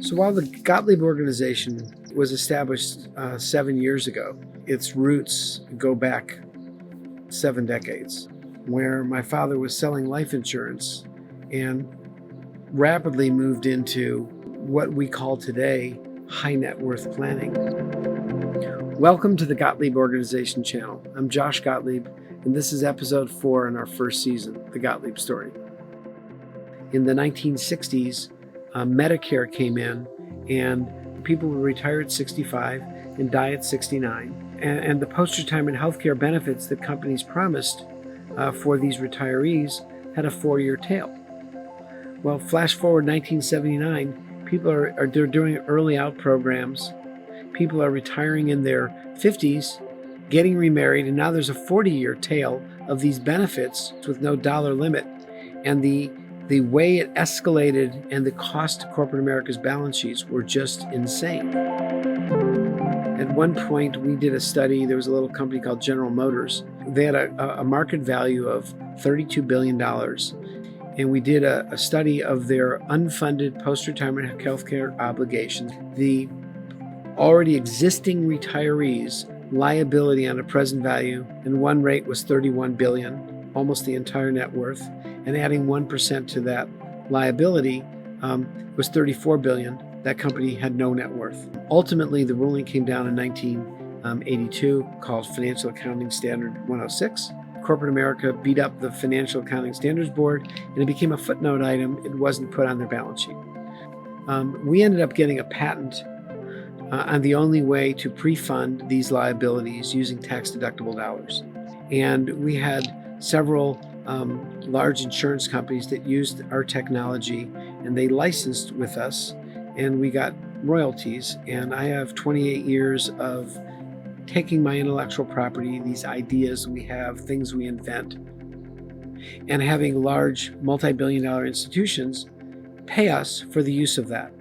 So while the Gottlieb organization was established 7 years ago, its roots go back 7 decades, where my father was selling life insurance and rapidly moved into what we call today high net worth planning. Welcome to the Gottlieb Organization channel. I'm Josh Gottlieb, and this is episode 4 in our first season, The Gottlieb Story. In the 1960s, Medicare came in, and people would retire at 65 and die at 69. And the post-retirement healthcare benefits that companies promised for these retirees had a 4-year tail. Well, flash forward 1979, people are doing early out programs. People are retiring in their 50s, getting remarried, and now there's a 40-year tail of these benefits with no dollar limit. And the way it escalated and the cost to corporate America's balance sheets were just insane. At one point, we did a study. There was a little company called General Motors. They had a market value of $32 billion. And we did a study of their unfunded post-retirement healthcare obligations. The already existing retirees' liability on a present value in one rate was $31 billion, almost the entire net worth. And adding 1% to that liability was $34 billion. That company had no net worth. Ultimately, the ruling came down in 1982, called Financial Accounting Standard 106. Corporate America beat up the Financial Accounting Standards Board, and it became a footnote item. It wasn't put on their balance sheet. We ended up getting a patent on the only way to pre-fund these liabilities using tax-deductible dollars. And we had several large insurance companies that used our technology, and they licensed with us, and we got royalties. And I have 28 years of taking my intellectual property, these ideas we have, things we invent, and having large multi-billion-dollar institutions pay us for the use of that.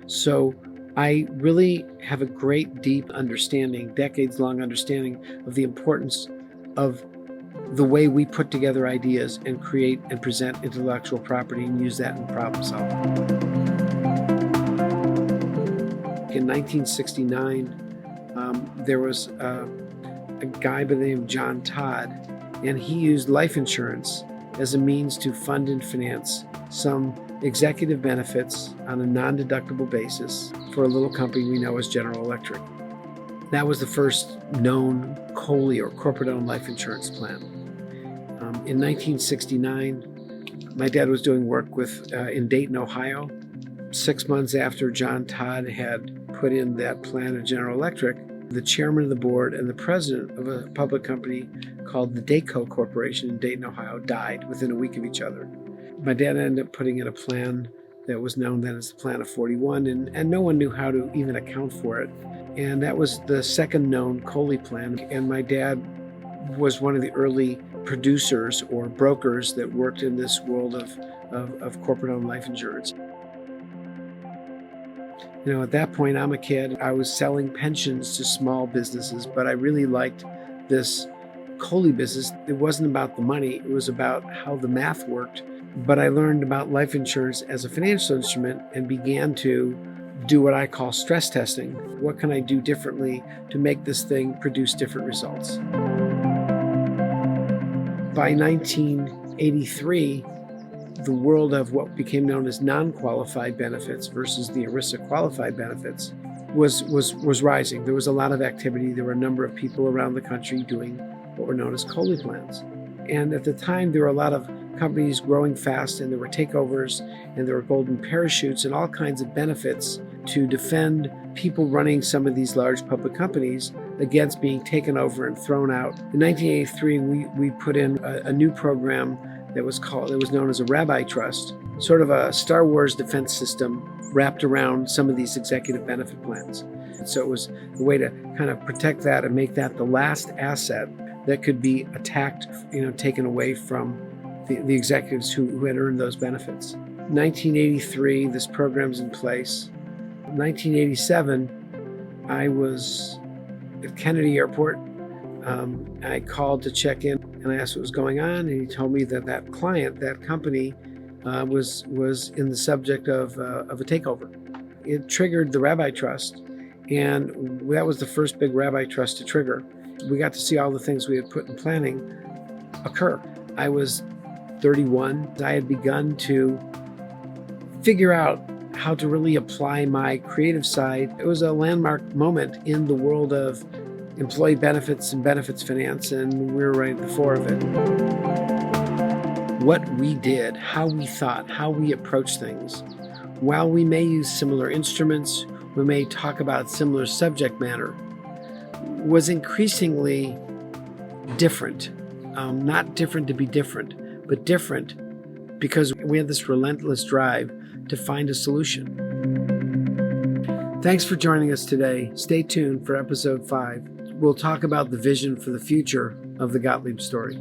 So I really have a great, deep understanding, decades-long understanding of the importance of the way we put together ideas and create and present intellectual property and use that in problem solving. In 1969, there was a guy by the name of John Todd, and he used life insurance as a means to fund and finance some executive benefits on a non-deductible basis for a little company we know as General Electric. That was the first known COLI, or corporate-owned life insurance plan. In 1969, my dad was doing work in Dayton, Ohio. 6 months after John Todd had put in that plan at General Electric, the chairman of the board and the president of a public company called the Dayco Corporation in Dayton, Ohio, died within a week of each other. My dad ended up putting in a plan that was known then as the Plan of 41, and no one knew how to even account for it. And that was the second known COLI plan. And my dad was one of the early producers or brokers that worked in this world of corporate-owned life insurance. You know, at that point, I'm a kid. I was selling pensions to small businesses, but I really liked this COLI business. It wasn't about the money. It was about how the math worked. But I learned about life insurance as a financial instrument and began to do what I call stress testing. What can I do differently to make this thing produce different results? By 1983, the world of what became known as non-qualified benefits versus the ERISA qualified benefits was rising. There was a lot of activity. There were a number of people around the country doing what were known as COLI plans. And at the time, there were a lot of companies growing fast, and there were takeovers, and there were golden parachutes and all kinds of benefits to defend people running some of these large public companies against being taken over and thrown out. In 1983, we put in a new program that was known as a Rabbi Trust, sort of a Star Wars defense system wrapped around some of these executive benefit plans. So it was a way to kind of protect that and make that the last asset that could be attacked, taken away from the executives who had earned those benefits. 1983, this program's in place. 1987, I was at Kennedy Airport. I called to check in, and I asked what was going on, and he told me that client, that company, was in the subject of a takeover. it triggered the Rabbi Trust, and that was the first big Rabbi Trust to trigger. We got to see all the things we had put in planning occur. I was 31. I had begun to figure out how to really apply my creative side. It was a landmark moment in the world of employee benefits and benefits finance, and we were right at the fore of it. What we did, how we thought, how we approached things, while we may use similar instruments, we may talk about similar subject matter, was increasingly different. Not different to be different, but different because we had this relentless drive to find a solution. Thanks for joining us today. Stay tuned for episode 5. We'll talk about the vision for the future of the Gottlieb story.